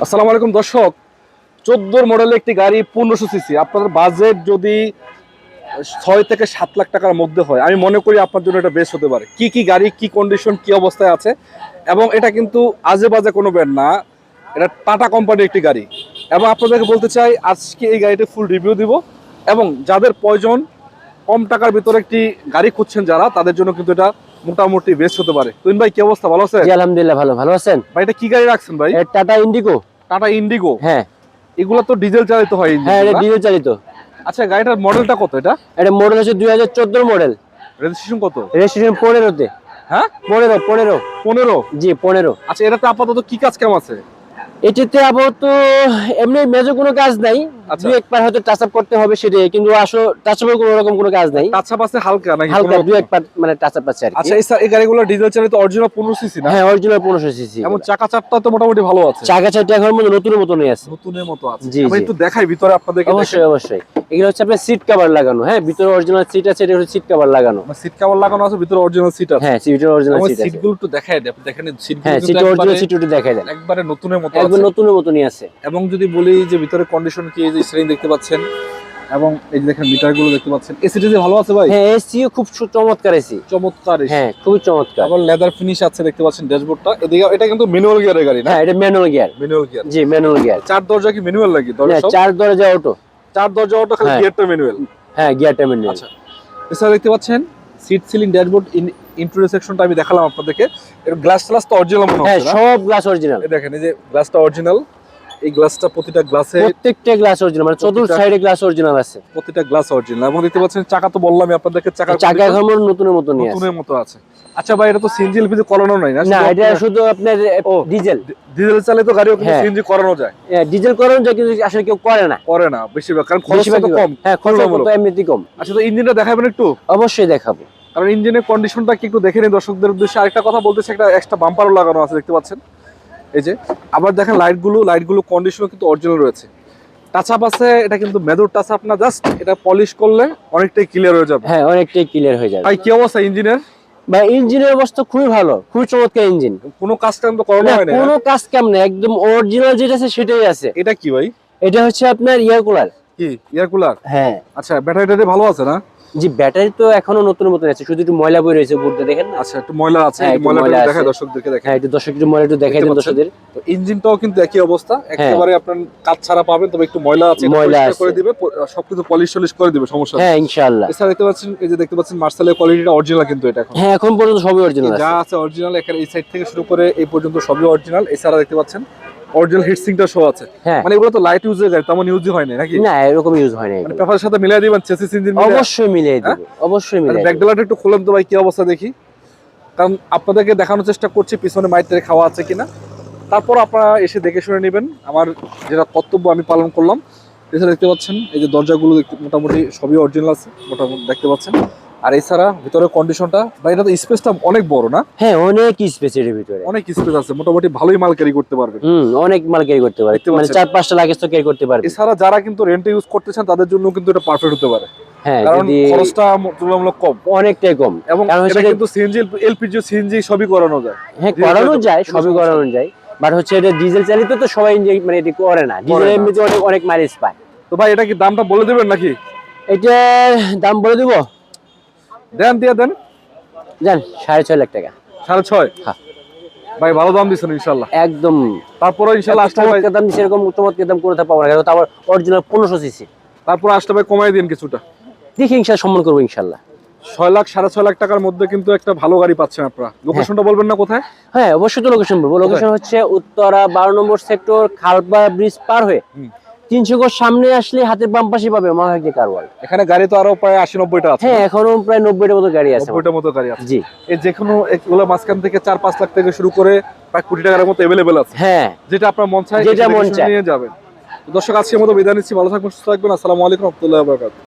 আসসালামু আলাইকুম দর্শক, 14 মডেলের একটি গাড়ি 1500 সিসি। আপনাদের বাজেট যদি 6 থেকে 7 লাখ টাকার মধ্যে হয়, আমি মনে করি আপনার জন্য এটা বেস্ট হতে পারে। কি কি গাড়ি, কি কন্ডিশন, কি অবস্থায় আছে, এবং এটা কিন্তু আজে বাজে কোনো ব্র্যান্ড না, এটা টাটা কোম্পানির একটি গাড়ি। এবং আপনাদেরকে বলতে চাই, আজকে এই গাড়িটা ফুল রিভিউ দিব, এবং যাদের প্রয়োজন কম টাকার ভিতরে একটি গাড়ি খুঁজছেন যারা, তাদের জন্য কিন্তু এটা মোটামুটি বেস্ট হতে পারে। তুহিন ভাই, কি অবস্থা? ভালো আছেন? জি আলহামদুলিল্লাহ, ভালো আছেন ভাই, এটা কি গাড়ি রাখছেন ভাই? Tata Indigo. Tata Indigo? হ্যাঁ, এগুলো তো ডিজেল চালিত হয়। হ্যাঁ এটা ডিজেল চালিত। আচ্ছা, গাড়িটার মডেলটা কত? এটা মডেল হচ্ছে 2014 মডেল। রেজিস্ট্রেশন কত? রেজিস্ট্রেশন 15 তে। হ্যাঁ, 15 জি 15। আচ্ছা, এটাতে আপাতত কি কাজ কাম আছে? এটাতে আপাতত এমনি মেজর কোনো কাজ নাই। আচ্ছা। দুই একবার হয়তো টাচ আপ করতে হবে সেটাই, কিন্তু আসলে টাচ আপের কোনো রকম কোনো কাজ নাই। টাচ আপ আছে হালকা নাকি? হালকা দুই একবার মানে টাচ আপ আছে আর কি। আচ্ছা, এই গাড়িগুলো ডিজেল চালিত অরিজিনাল 15 সিসি না? হ্যাঁ, অরিজিনাল 1500 সিসি। এবং চাকা চারটা তো মোটামুটি ভালো আছে। চাকা চারটা এখন মধ্যে নতুনের মতনই আছে। নতুনের মতো আছে। জি, আমি জি। একটু দেখাই ভিতরে আপনাদেরকে। অবশ্যই এগুলো হচ্ছে আপনার সিট কভার লাগানো। হ্যাঁ, ভিতরে অরিজিনাল সিট আছে, এটা হচ্ছে সিট কভার লাগানো। সিট কভার লাগানো আছে, ভিতরে অরিজিনাল সিট আছে। হ্যাঁ, সিটের অরিজিনাল সিট আছে। সিটগুলো একটু দেখাই দেন, দেখেন সিটগুলো হ্যাঁ, সিটের অরিজিনাল সিট একটু দেখাই দেন। একবারে নতুনের মতো একদম আছে। নতুনের মতনই আছে। এবং যদি বলি যে ভিতরে কন্ডিশন কি, এই যে স্ক্রিন দেখতে পাচ্ছেন, এবং এই যে দেখেন মিটারগুলো দেখতে পাচ্ছেন। এসিটি ভালো আছে ভাই? হ্যাঁ, এসিও খুব চমৎকার এসি। চমৎকার এসি। হ্যাঁ, খুবই চমৎকার। আবার লেদার ফিনিশ আছে দেখতে পাচ্ছেন ড্যাশবোর্ডটা। এদিকে এটা কিন্তু ম্যানুয়াল গিয়ারের গাড়ি না? হ্যাঁ, এটা ম্যানুয়াল গিয়ার। Manual gear. জি, ম্যানুয়াল গিয়ার। চার দরজা কি ম্যানুয়াল নাকি? দরজা সব চার দরজা অটো। চার দরজা অটো, খালি হ্যাঁ। গিয়ারটা ম্যানুয়াল। হ্যাঁ, গিয়ারটা ম্যানুয়াল। আচ্ছা, এছাড়া দেখতে পাচ্ছেন সিট সিলিং ড্যাশবোর্ড ইন্টেরিয়র সেকশনটা আমি দেখালাম আপনাদেরকে। এর গ্লাস তো অরিজিনাল মনে হ্যাঁ, হচ্ছে না? সব গ্লাস অরিজিনাল। এই দেখেন, এই যে গ্লাসটা অরিজিনাল। এই গ্লাসটা প্রতিটা গ্লাসে, প্রত্যেকটা গ্লাস অরিজিনাল, মানে চতুর্থ সাইডে গ্লাস অরিজিনাল আছে। প্রতিটা গ্লাস অরিজিনাল। এবং দেখতে পাচ্ছেন চাকা তো বললামই আপনাদেরকে, চাকা এখন নতুনের মতনই আছে। নতুনের মতো আছে। আচ্ছা ভাই, এটা তো সিএনজি এলপিজি করানো নাই না? না, এটা শুধু আপনার ডিজেল। ডিজেল চালিত গাড়িও কিন্তু সিএনজি করানো যায়। হ্যাঁ, ডিজেল করানো যায়, কিন্তু আসলে কেউ করে না বেশিরভাগ, কারণ খরচটা তো কম। হ্যাঁ, খরচ তো এমনিতেই কম। আচ্ছা, তো ইঞ্জিনটা দেখাবেন একটু? অবশ্যই দেখাবো। কারণ ইঞ্জিনের কন্ডিশনটা কি একটু দেখে নিন দর্শকদের উদ্দেশ্যে। আরেকটা কথা বলতেছে, একটা এক্সট্রা বাম্পারও লাগানো আছে দেখতে পাচ্ছেন। এই যে আবার দেখেন লাইটগুলো কন্ডিশনও কিন্তু অরিজিনাল রয়েছে। টাচ আপ আছে, এটা কিন্তু মেজর টাচ আপ না, জাস্ট এটা পলিশ করলে অনেকটাই ক্লিয়ার হয়ে যাবে। হ্যাঁ, অনেকটাই ক্লিয়ার হয়ে যাবে। ভাই, কি অবস্থা ইঞ্জিনের? ভাই, ইঞ্জিনের অবস্থা খুবই ভালো, খুবই চমৎকার ইঞ্জিন। কোনো কাজ কাম তো করানো হয় না? কোনো কাজ কাম না, একদম অরিজিনাল যেটা আছে সেটাই আছে। এটা কি ভাই? এটা হচ্ছে আপনার এয়ার কুলার। কি এয়ার কুলার? হ্যাঁ। আচ্ছা, ব্যাটারিটা ভালো আছে না? জি, ব্যাটারি তো এখনো নতুন মতন আছে, শুধু একটু ময়লা বই রয়েছে উপরটা, দেখেন না? আচ্ছা, একটু ময়লা আছে। হ্যাঁ, এই ময়লাটা ময়লা দেখায় আছে। দর্শকদেরকে, দেখেন। হ্যাঁ, একটু দর্শক একটু ময়লা একটু দেখাই দেন দর্শকদের। তো ইঞ্জিনটাও কিন্তু একই অবস্থা, একেবারে আপনার কাজ ছাড়া পাবেন, তবে একটু ময়লা আছে, এটা ময়লা পরিষ্কার করে আছে। দিবে, সবকিছু পলিশ করে দিবে, সমস্যা নেই। হ্যাঁ, ইনশাআল্লাহ। এছাড়া দেখতে পাচ্ছেন, এই যে দেখতে পাচ্ছেন মার্সেলের কোয়ালিটিটা অরিজিনাল কিন্তু এটা এখন। হ্যাঁ, এখন পর্যন্ত সবই অরিজিনাল যা আছে। আছে অরিজিনাল, এখানে এই সাইড থেকে শুরু করে এই পর্যন্ত সবই অরিজিনাল। এছাড়া দেখতে পাচ্ছেন অরিজিনাল হিটসিংটা শো আছে। হ্যাঁ। মানে এগুলো তো লাইট ইউজের গাড়ি, তেমন ইউজই হয় না নাকি? না, এরকম ইউজ হয় না মানে এগুলো। পেপারের সাথে মিলাই দিবেন, চেসিস ইঞ্জিন অবশ্যই মিলিয়ে দেব, অবশ্যই মিলিয়ে ব্যাক দেব। ডেলাটা একটু খুলেন তো ভাই, কি অবস্থা দেখি। কারণ আপনাদেরকে দেখানোর চেষ্টা করছি পিছনে মাইটের খাওয়া আছে কিনা, তারপর আপনারা এসে দেখে শুনে নেবেন। আমার যেটা কর্তব্য আমি পালন করলাম। এছাড়া দেখতে পাচ্ছেন এই যে দরজাগুলো মোটামুটি সবই অরিজিনাল আছে, মোটামুটি দেখতে পাচ্ছেন। আর এছাড়া ভিতরে কন্ডিশনটা ভাই, এটা তো স্পেসটা অনেক বড় না? হ্যাঁ, অনেক স্পেস এর ভিতরে, অনেক স্পেস আছে, মোটামুটি ভালোই মাল ক্যারি করতে পারবে। অনেক মাল ক্যারি করতে পারে, দেখতে মানে পাচ্ছেন। 4-5টা লাগেজ তো ক্যারি করতে পারবে। এছাড়া যারা কিন্তু রেন্টে ইউজ করতে চান, তাদের জন্য কিন্তু এটা পারফেক্ট হতে পারে। হ্যাঁ, কারণ যদি খরচটা তুলনামূলক কম, অনেকটাই কম। এবং কারণ এটা হচ্ছে কিন্তু সিএনজি এলপিজি সিএনজি সবই করানো যায়। হ্যাঁ, করানো যায়, সবই করানো যায়, বাট হচ্ছে এটা ডিজেল চালিত তো সবাই মানে এটা করে না। ডিজেল এমনিতে অনেক মাইলেজ পায়। তো ভাই, এটা কি দামটা বলে দেবেন নাকি? এটা দাম বলে দিব, দিয়ে দেন। জান 6.5 লাখ টাকা। 6.5? হ্যাঁ ভাই, ভালো দাম দিচ্ছেন ইনশাল্লাহ। একদম। তারপরে ইনশাল্লাহ আসলে ভাই, চমৎকার দাম সেরকম চমৎকার দাম কোথাও পাবো না, কারণ আবার অরিজিনাল 1500 সিসি। তারপরে আসলে ভাই কমাই দিন কিছুটা। দেখি ইনশাআল্লাহ সম্মান করবো ইনশাআল্লাহ। 6 লাখ 6.5 লাখ টাকার মধ্যে কিন্তু একটা ভালো গাড়ি পাচ্ছেন আপনারা। লোকেশনটা বলবেন না কোথায়? হ্যাঁ, অবশ্যই তো লোকেশন বলবো। লোকেশন হচ্ছে উত্তরা 12 নম্বর সেক্টর, খালপা ব্রিজ পার হয়ে 300 গজ সামনে আসলে হাতের বাম পাশে পাবে মহাভাগ্য কার ওয়ার্ল্ড। এখানে গাড়ি তো আরো প্রায় 80-90টা আছে। হ্যাঁ, এখনো প্রায় 90টার মতো গাড়ি আছে। 90টার মতো গাড়ি আছে। জি, এই যে কোনো এগুলো মাঝখান থেকে 4-5 লাখ থেকে শুরু করে প্রায় কোটি টাকার মতো अवेलेबल আছে। হ্যাঁ, যেটা আপনার মন চায় যেটা মন চায় নিয়ে যাবেন। দর্শক, আজকের মতো বিদায় নিচ্ছি। ভালো থাকবেন, সুস্থ থাকবেন। আসসালামু আলাইকুম ওয়া রাহমাতুল্লাহি ওয়া বারাকাতুহু।